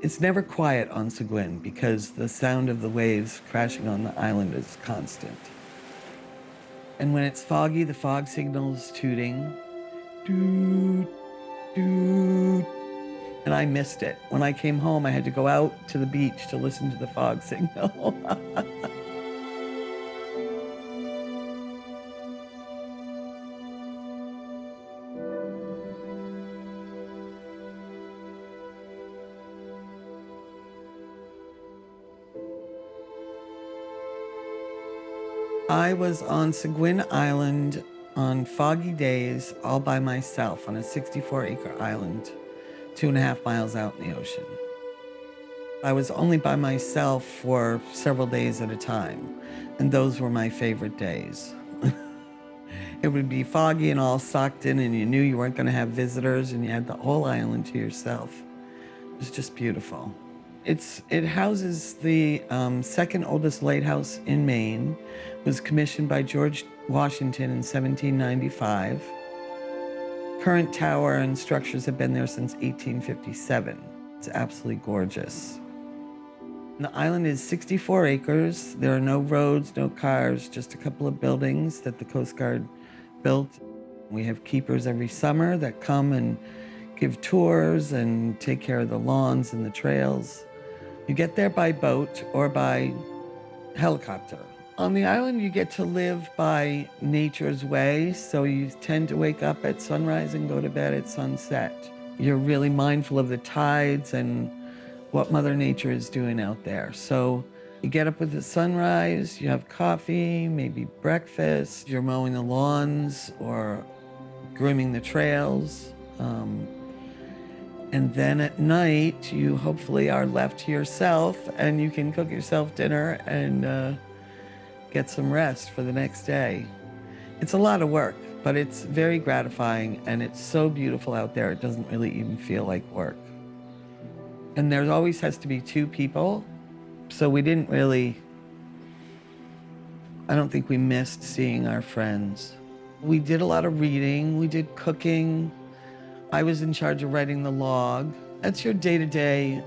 It's never quiet on Seguin because the sound of the waves crashing on the island is constant. And when it's foggy, the fog signal's tooting. Doot, doot. And I missed it. When I came home, I had to go out to the beach to listen to the fog signal. I was on Seguin Island on foggy days all by myself on a 64-acre island, 2.5 miles out in the ocean. I was only by myself for several days at a time, and those were my favorite days. It would be foggy and all sucked in, and you knew you weren't going to have visitors, and you had the whole island to yourself. It was just beautiful. It houses the second oldest lighthouse in Maine. It was commissioned by George Washington in 1795. Current tower and structures have been there since 1857. It's absolutely gorgeous. The island is 64 acres. There are no roads, no cars, just a couple of buildings that the Coast Guard built. We have keepers every summer that come and give tours and take care of the lawns and the trails. You get there by boat or by helicopter. On the island, you get to live by nature's way, so you tend to wake up at sunrise and go to bed at sunset. You're really mindful of the tides and what Mother Nature is doing out there. So you get up with the sunrise, you have coffee, maybe breakfast, you're mowing the lawns or grooming the trails. And then at night, you hopefully are left to yourself and you can cook yourself dinner and get some rest for the next day. It's a lot of work, but it's very gratifying and it's so beautiful out there, it doesn't really even feel like work. And there always has to be 2 people, so we didn't really, I don't think we missed seeing our friends. We did a lot of reading, we did cooking. I was in charge of writing the log. That's your day-to-day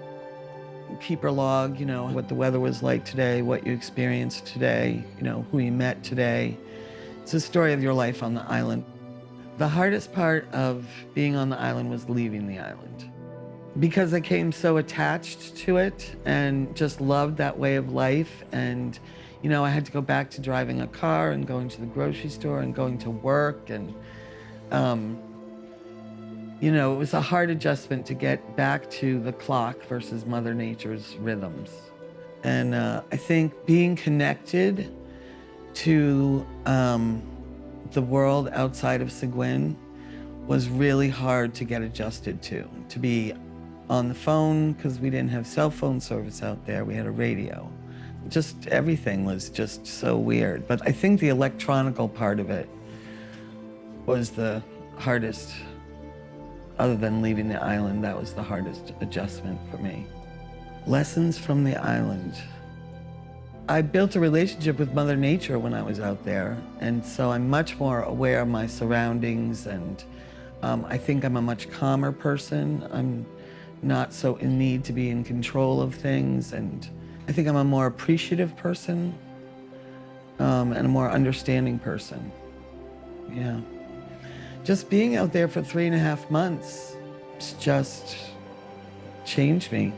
keeper log, you know, what the weather was like today, what you experienced today, you know, who you met today. It's a story of your life on the island. The hardest part of being on the island was leaving the island. Because I came so attached to it and just loved that way of life. And, you know, I had to go back to driving a car and going to the grocery store and going to work. And, you know, it was a hard adjustment to get back to the clock versus Mother Nature's rhythms. And I think being connected to the world outside of Seguin was really hard to get adjusted to be on the phone, because we didn't have cell phone service out there, we had a radio. Just everything was just so weird. But I think the electronical part of it was the hardest. Other than leaving the island, that was the hardest adjustment for me. Lessons from the island. I built a relationship with Mother Nature when I was out there, and so I'm much more aware of my surroundings, and I think I'm a much calmer person. I'm not so in need to be in control of things, and I think I'm a more appreciative person and a more understanding person. Yeah. Just being out there for 3.5 months just changed me.